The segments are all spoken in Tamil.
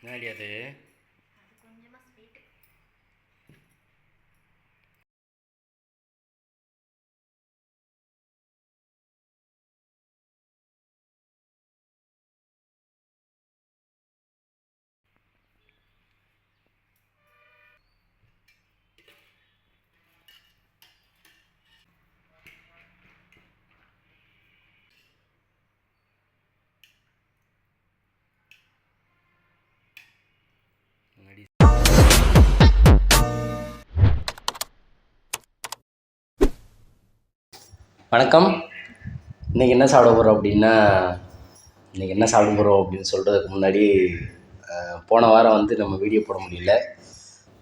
என்னடி அது? கொஞ்சமாக ஸ்வீட். வணக்கம். இன்றைக்கி என்ன சாப்பிட போகிறோம் அப்படின்னு சொல்கிறதுக்கு முன்னாடி போன வாரம் வந்து நம்ம வீடியோ போட முடியல.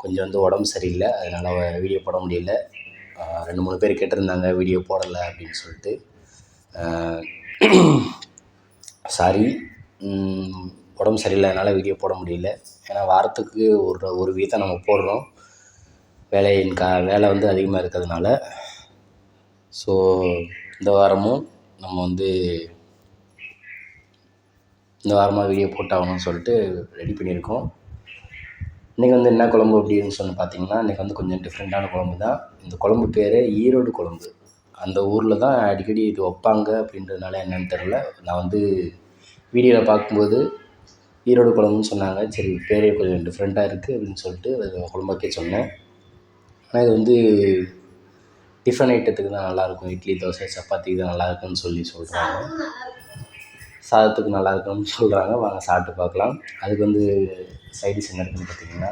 கொஞ்சம் வந்து உடம்பு சரியில்லை, அதனால் வீடியோ போட முடியல. 2-3 பேர் கேட்டிருந்தாங்க வீடியோ போடலை அப்படின்னு சொல்லிட்டு. சாரி, உடம்பு சரியில்லை, அதனால் வீடியோ போட முடியல. ஏன்னா வாரத்துக்கு ஒரு வீதம் நம்ம போடுறோம். வேலை வந்து அதிகமாக இருக்கிறதுனால. ஸோ இந்த வாரமும் நம்ம வந்து இந்த வாரமாக வீடியோ போட்டாகணும்னு சொல்லிட்டு ரெடி பண்ணியிருக்கோம். இன்றைக்கி வந்து என்ன குழம்பு அப்படின்னு பார்த்தீங்கன்னா, இன்றைக்கி வந்து கொஞ்சம் டிஃப்ரெண்ட்டான குழம்பு தான். இந்த குழம்பு பேர் ஈரோடு குழம்பு. அந்த ஊரில் தான் அடிக்கடி இது வைப்பாங்க அப்படின்றதுனால என்னென்னு தெரில. நான் வந்து வீடியோவில் பார்க்கும்போது ஈரோடு குழம்புன்னு சொன்னாங்க. சரி, பேரே கொஞ்சம் டிஃப்ரெண்ட்டாக இருக்குது அப்படின்னு சொல்லிட்டு அது குழம்பாக்கே சொன்னேன். ஆனால் இது வந்து டிஃபன் ஐட்டத்துக்கு தான் நல்லாயிருக்கும். இட்லி, தோசை, சப்பாத்திக்கு தான் நல்லாயிருக்குன்னு சொல்கிறாங்க. சாதத்துக்கு நல்லாயிருக்குன்னு சொல்கிறாங்க. வாங்க சாப்பிட்டு பார்க்கலாம். அதுக்கு வந்து சைடிஷ் என்ன இருக்குதுன்னு பார்த்தீங்கன்னா,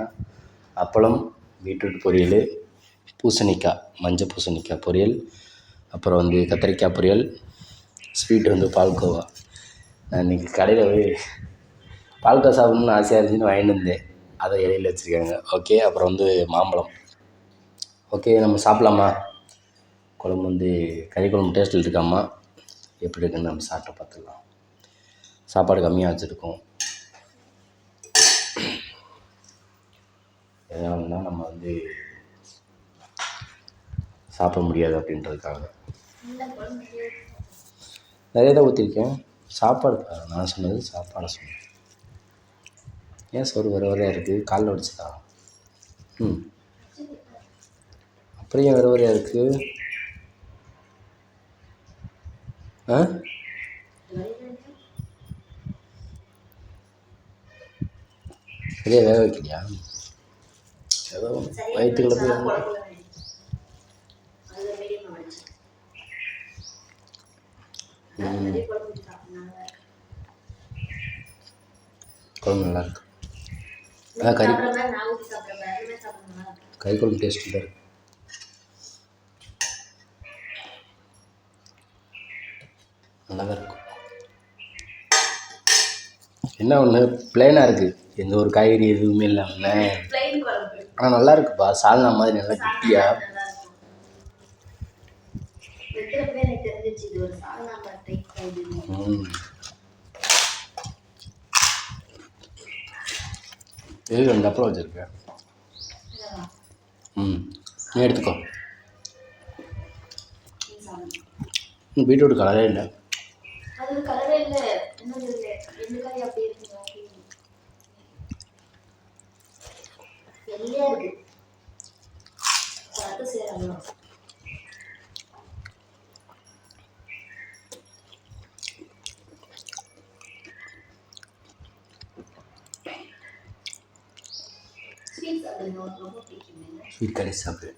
அப்பளம், பீட்ரூட் பொரியல், பூசணிக்காய், மஞ்சள் பூசணிக்காய் பொரியல், அப்புறம் வந்து கத்திரிக்காய் பொரியல், ஸ்வீட் வந்து பால்கோவா. நான் இன்றைக்கி கடையில் போய் பால்கோவா சாப்பிட்ணுன்னு ஆசையாக இருந்துச்சுன்னு வாங்கிட்டு வந்தேன். அதை இலையில் வச்சுருக்காங்க. ஓகே. அப்புறம் வந்து மாம்பழம். ஓகே, நம்ம சாப்பிட்லாமா? குழம்பு வந்து கறி குழம்பு டேஸ்ட்டில் இருக்காமா, எப்படி இருக்குன்னு நம்ம சாப்பிட்டு பார்த்துக்கலாம். சாப்பாடு கம்மியாக வச்சுருக்கோம். எதனாலனா நம்ம வந்து சாப்பிட முடியாது அப்படின்றதுக்காக நிறைய தான் ஊற்றிருக்கேன். சாப்பாடு நான் சொன்னது சாப்பாடை சொன்னேன். ஏன் சோறு வர வரையாக இருக்குது? காலைல வடிச்சதா? அப்படியே வர வரையாக இருக்குது. சரியா வேக வைக்கலையா? ஏதோ வயிற்றுக்குள்ள போய் குழம்பு நல்லாயிருக்கு. அதான் கறி குழம்பு டேஸ்ட்டு தான் இருக்குது. நல்லா தான் இருக்கும். என்ன ஒன்று பிளெயினாக இருக்குது, எந்த ஒரு காய்கறி எதுவுமே இல்லாமல். ஆனால் நல்லா இருக்குப்பா. சால்னா மாதிரி நல்லா கெட்டியாக. எது ரெண்டு அப்புறம் வச்சுருக்கேன். நீ எடுத்துக்கோ. பீட்ரூட் கலரே இல்லை. ஸ்வீட் கறி சாப்பிடு.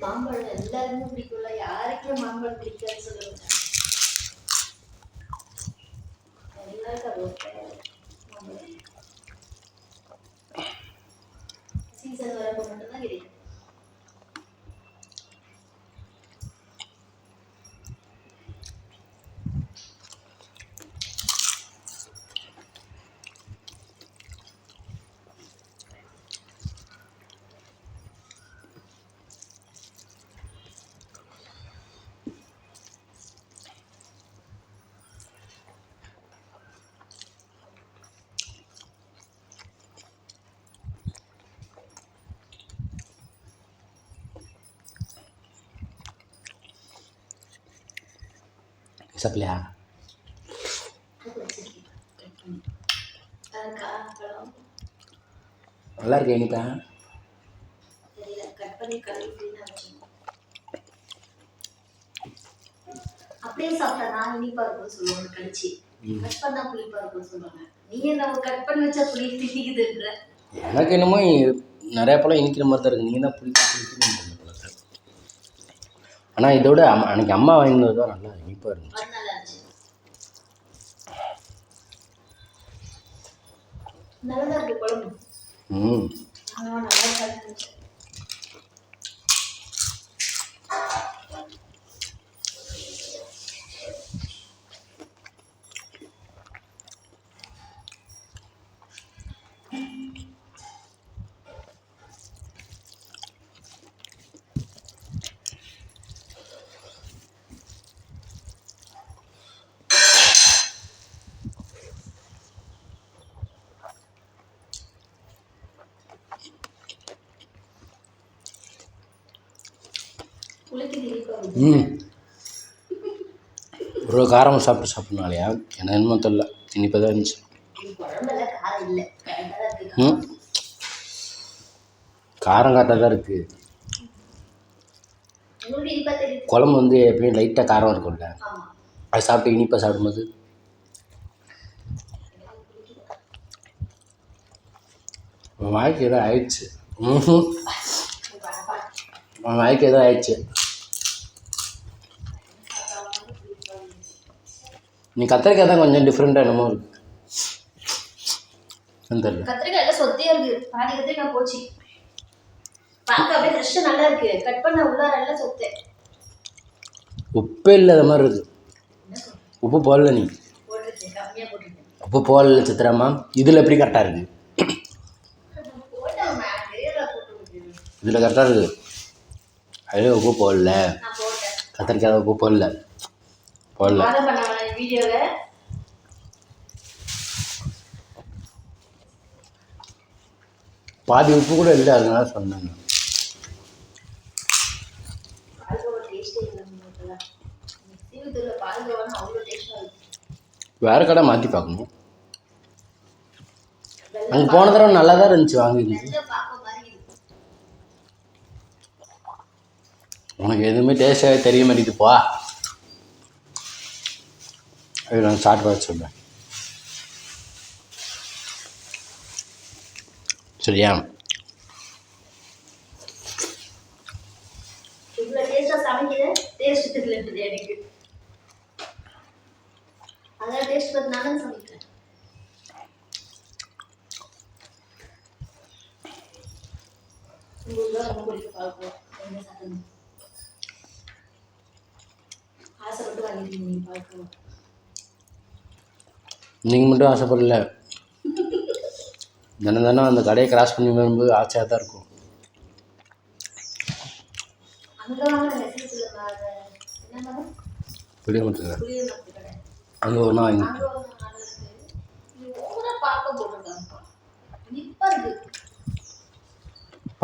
மாம்பழம் எல்லாருமே பிடிக்கும்ல, யாருக்குமே மாம்பழம் பிடிக்காதுன்னு சொல்லுவாங்க. சீசன் வரப்போ மட்டும்தான் கிடைக்கும். சாப்பிடலையா? நல்லா இருக்கு இனிப்பா. கட் பண்ணி கழுவி அப்படியே சாப்பிட்டா நான் இனிப்பா இருக்கும்னு சொல்லுவாங்க. கடிச்சு கட் பண்ணா புளிப்பா இருக்கும்னு சொல்லுவாங்க. நீங்க நம்ம கட் பண்ணி வச்சா புளி திட்டிக்குதுன்ற. எனக்கு என்னமோ நிறையா பழம் இனிக்கிற மாதிரி தான் இருக்குது. நீங்கள் தான் புளிக்கணும் பழத்தை. ஆனால் இதோட அன்றைக்கி அம்மா வாங்கினது தான் நல்லா இனிப்பாக இருந்துச்சு. நல்லா இருந்துச்சு. நல்லா இருக்கு குழம்பு. நல்லா இருந்துச்சு. ஒரு காரம் சாப்பிட்னாலையா எனக்கு என்னமோ தெரியல, இனிப்பாக தான் இருந்துச்சு. காரம் கரெக்டாக தான் இருக்குது. குழம்பு வந்து எப்படியும் லைட்டாக காரம் இருக்கும்ல, அது சாப்பிட்டு இனிப்பாக சாப்பிடும்போது வாய்க்கு ஏதோ ஆயிடுச்சு. வாய்க்கு ஏதோ ஆயிடுச்சு. நீ கத்திரிக்காய் தான் கொஞ்சம் டிஃப்ரெண்ட்டாக என்னமோ இருக்கு. கத்திரிக்காய் எல்லாம் சொத்தியா இருக்கு. பாதி கத்திரிக்காய் போச்சு. பார்க்க அப்படியே ஃப்ரெஷ்ஷா நல்லா இருக்கு. கட் பண்ண உள்ளார எல்லாம் சொத்தே. உப்பே இல்லாத மாதிரி இருக்கு. உப்பு போடல நீ. போட்டுருக்கேன், கம்மியா போட்டுருக்கேன். உப்பு போடல சித்திராமா. இதில் எப்படி கரெக்டாக இருக்குது? இதில் கரெக்டாக இருக்குது. அதில் உப்பு போடல. கத்திரிக்காய் உப்பு போடல. பாதி உப்பு கூட இல்லை, அதனால சொன்னாங்க. வேற கடை மாற்றி பார்க்கணும். அங்கே போன தடவை நல்லா தான் இருந்துச்சு. வாங்கி உனக்கு எதுவுமே டேஸ்டாக தெரிய மாட்டேங்குதுப்பா. அது நான் சாப்பிட்டு பார்த்து சொல்கிறேன், சரியா? நீங்கள் மட்டும் ஆசைப்படல, தினம் அந்த கடையை கிராஸ் பண்ணி வரும்போது ஆசையாக தான் இருக்கும். புளியமரத்துல அங்கே ஒரு நாள் வாங்கி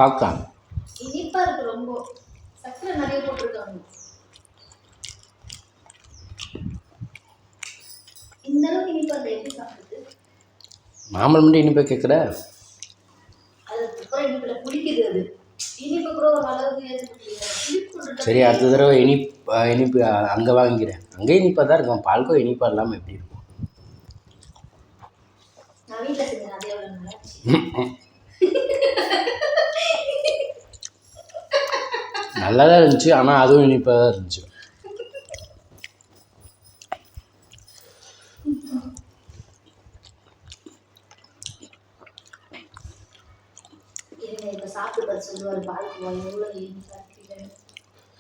பார்க்கலாம். இனிப்பா இருக்கு, ரொம்ப சக்கரை நிறைய போட்டிருக்காங்க. இந்த அளவுக்கு இனிப்பா இருந்தா எப்படி சாப்பிடுறது? மாம்பழம் மட்டும் இனிப்பா கேட்குற? அது அப்புறம் இனிப்புல புளிக்குது. அது இனிப்பு கூட ஒரு அளவுக்கு ஏற்றுக்க. சரி, அடுத்த தடவை இனிப்பு அங்கே வாங்கிக்கிறேன். அங்கே இனிப்பாக தான் இருக்கும். பால்கோ இனிப்பாக இல்லாமல் எப்படி இருக்கும்? நான் வீட்டில் செஞ்சேன், அதே எவ்வளோ நல்லா தான் இருந்துச்சு. ஆனால் அதுவும் இனிப்பாக தான் இருந்துச்சு. இப்போ சாப்பிட்டு பார்த்து சொல்லுவார், பால்கோவா எவ்வளோ சாப்பிட்டீங்க,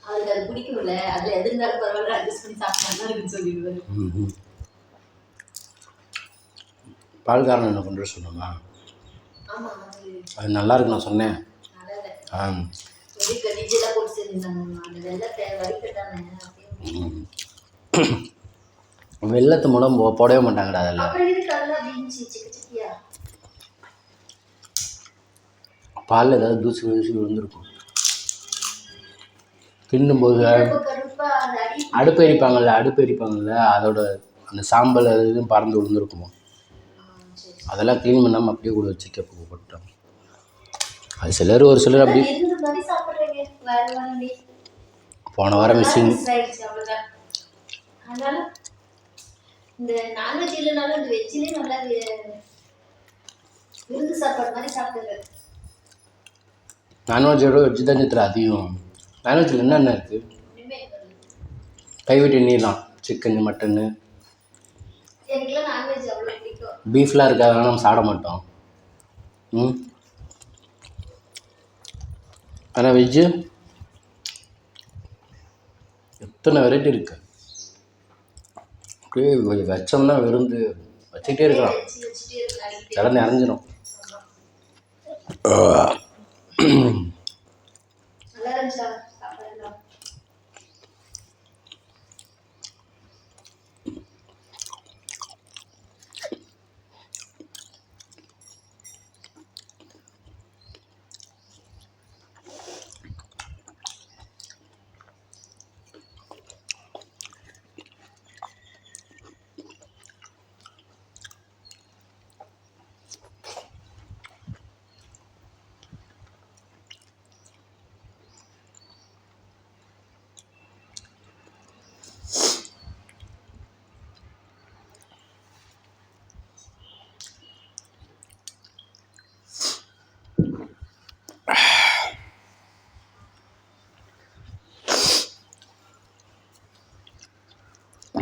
அவருக்கு அது பிடிக்கும்ல, அதில் எது இருந்தாலும் பரவாயில்ல அட்ஜஸ்ட் பண்ணி சாப்பிட்டா இருக்குன்னு சொல்லிடுவார். பால்காரன் என்ன பண்ணுற சொன்னோமா? ஆமாம், அது நல்லா இருக்கு நான் சொன்னேன். வெள்ளத்தை மூலம் போடவே மாட்டாங்கடா அதெல்லாம். பாலில் ஏதாவது தூசி விழுந்திருக்கும். தின்னும்போது எப்ப அந்த அடுப்பு எரிப்பாங்கல்ல அதோட அந்த சாம்பல் அது இதுவும் பறந்து விழுந்துருக்குமோ, அதெல்லாம் க்ளீன் பண்ணாமல் அப்படியே கூட வச்சுட்டு அப்போ போட்டாங்க. அது சிலர் ஒரு சிலர் அப்படி போன வாரம் மிஸ்ஸிங். அதனால இந்த நான்வெஜ் இல்லைனாலும் இந்த வெஜ்லேயே நல்லா விருந்து சாப்பாடு மாதிரி சாப்பிடுறது. நான்வெஜ்ஜோட வெஜ் தான் சித்திர அதிகம். நான்வெஜ்ஜில் என்னென்ன இருக்குது? கைவிட்டு நீர்லாம் சிக்கன் மட்டனு எனக்குலாம் நான்வெஜ் அவ்வளோ பிடிக்கும். பீஃப்லாம் இருக்காதுனால நம்ம சாப்பிட மாட்டோம். ஆனால் வெஜ்ஜு எத்தனை வெரைட்டி இருக்கு. அப்படியே வச்சோம்னா விருந்து வச்சுக்கிட்டே இருக்கலாம், கலந்து அரைஞ்சிடும். நல்லா இருந்துச்சா சாப்பாடுலாம்?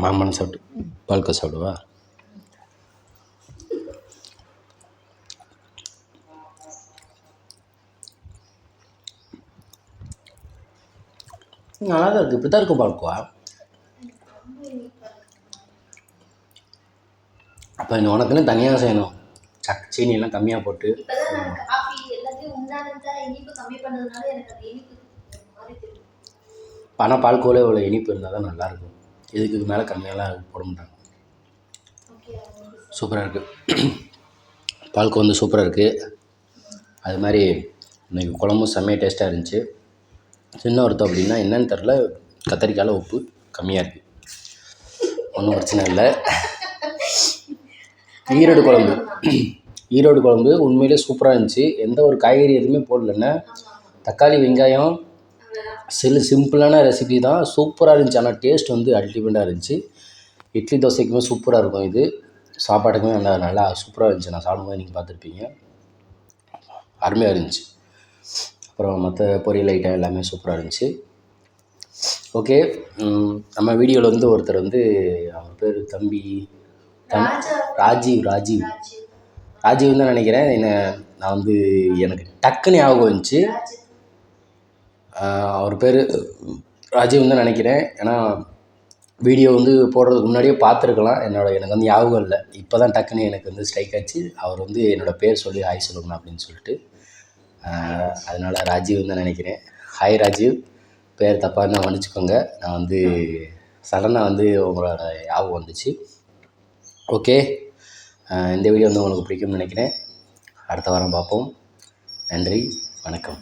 மாமன் சாப்பிட்டு பால்கா சாப்பிடுவா. நல்லா தான் இருக்குது. இப்படி தான் இருக்கும் பால்கோவா. அப்போ இந்த உனக்குன்னு தனியாக செய்யணும், சீனியெல்லாம் கம்மியாக போட்டு. இப்பதான் நான் காஃபி எல்லாத்தையும் உண்டானதா இனிப்பு கம்மி பண்ணதுனால எனக்கு அந்த இனிப்பு மாதிரி தெரியும். ஆனால் பால்கோவில் இவ்வளோ இனிப்பு இருந்தால் தான் நல்லாயிருக்கும். இதுக்கு மேலே கம்மியாலாம் போட மாட்டாங்க. சூப்பராக இருக்குது. பால்கோ வந்து சூப்பராக இருக்குது. அது மாதிரி இன்றைக்கி குழம்பும் செம்மையாக டேஸ்ட்டாக இருந்துச்சு. சின்ன ஒருத்தம் அப்படின்னா என்னன்னு தெரில, கத்திரிக்காயில் உப்பு கம்மியாக இருக்குது. ஒன்றும் பிரச்சனை இல்லை. ஈரோடு குழம்பு உண்மையிலே சூப்பராக இருந்துச்சு. எந்த ஒரு காய்கறி எதுவுமே போடலன்னா, தக்காளி வெங்காயம் சிம்பிளான ரெசிபி தான், சூப்பராக இருந்துச்சு. ஆனால் டேஸ்ட் வந்து அல்டிமேட்டாக இருந்துச்சு. இட்லி தோசைக்குமே சூப்பராக இருக்கும். இது சாப்பாட்டுக்குமே நல்லா சூப்பராக இருந்துச்சு. நான் சாப்பிடும்போது நீங்கள் பார்த்துருப்பீங்க, அருமையாக இருந்துச்சு. அப்புறம் மற்ற பொரியல் ஐட்டம் எல்லாமே சூப்பராக இருந்துச்சு. ஓகே, நம்ம வீடியோவில் வந்து ஒருத்தர் வந்து அவர் பேர் தம்பி ராஜீவ் தான் நினைக்கிறேன். நான் வந்து எனக்கு டக்குன்னு ஞாபகம் வந்துச்சு. அவர் பேர் ராஜீவ் தான் நினைக்கிறேன். ஏன்னா வீடியோ வந்து போடுறதுக்கு முன்னாடியே பார்த்துருக்கலாம். எனக்கு வந்து ஞாபகம் இல்லை. இப்போ தான் டக்குன்னு எனக்கு வந்து ஸ்ட்ரைக் ஆச்சு. அவர் வந்து என்னோடய பேர் சொல்லி ஹாய் சொல்லணும் அப்படின்னு சொல்லிட்டு, அதனால் ராஜீவ் தான் நினைக்கிறேன். ஹாய் ராஜீவ், பேர் தப்பாக இருந்தால் மன்னிச்சுக்கோங்க. நான் வந்து சடனாக வந்து உங்களோட ஞாபகம் வந்துச்சு. ஓகே, இந்த வீடியோ வந்து உங்களுக்கு பிடிக்கும்னு நினைக்கிறேன். அடுத்த வாரம் பார்ப்போம். நன்றி, வணக்கம்.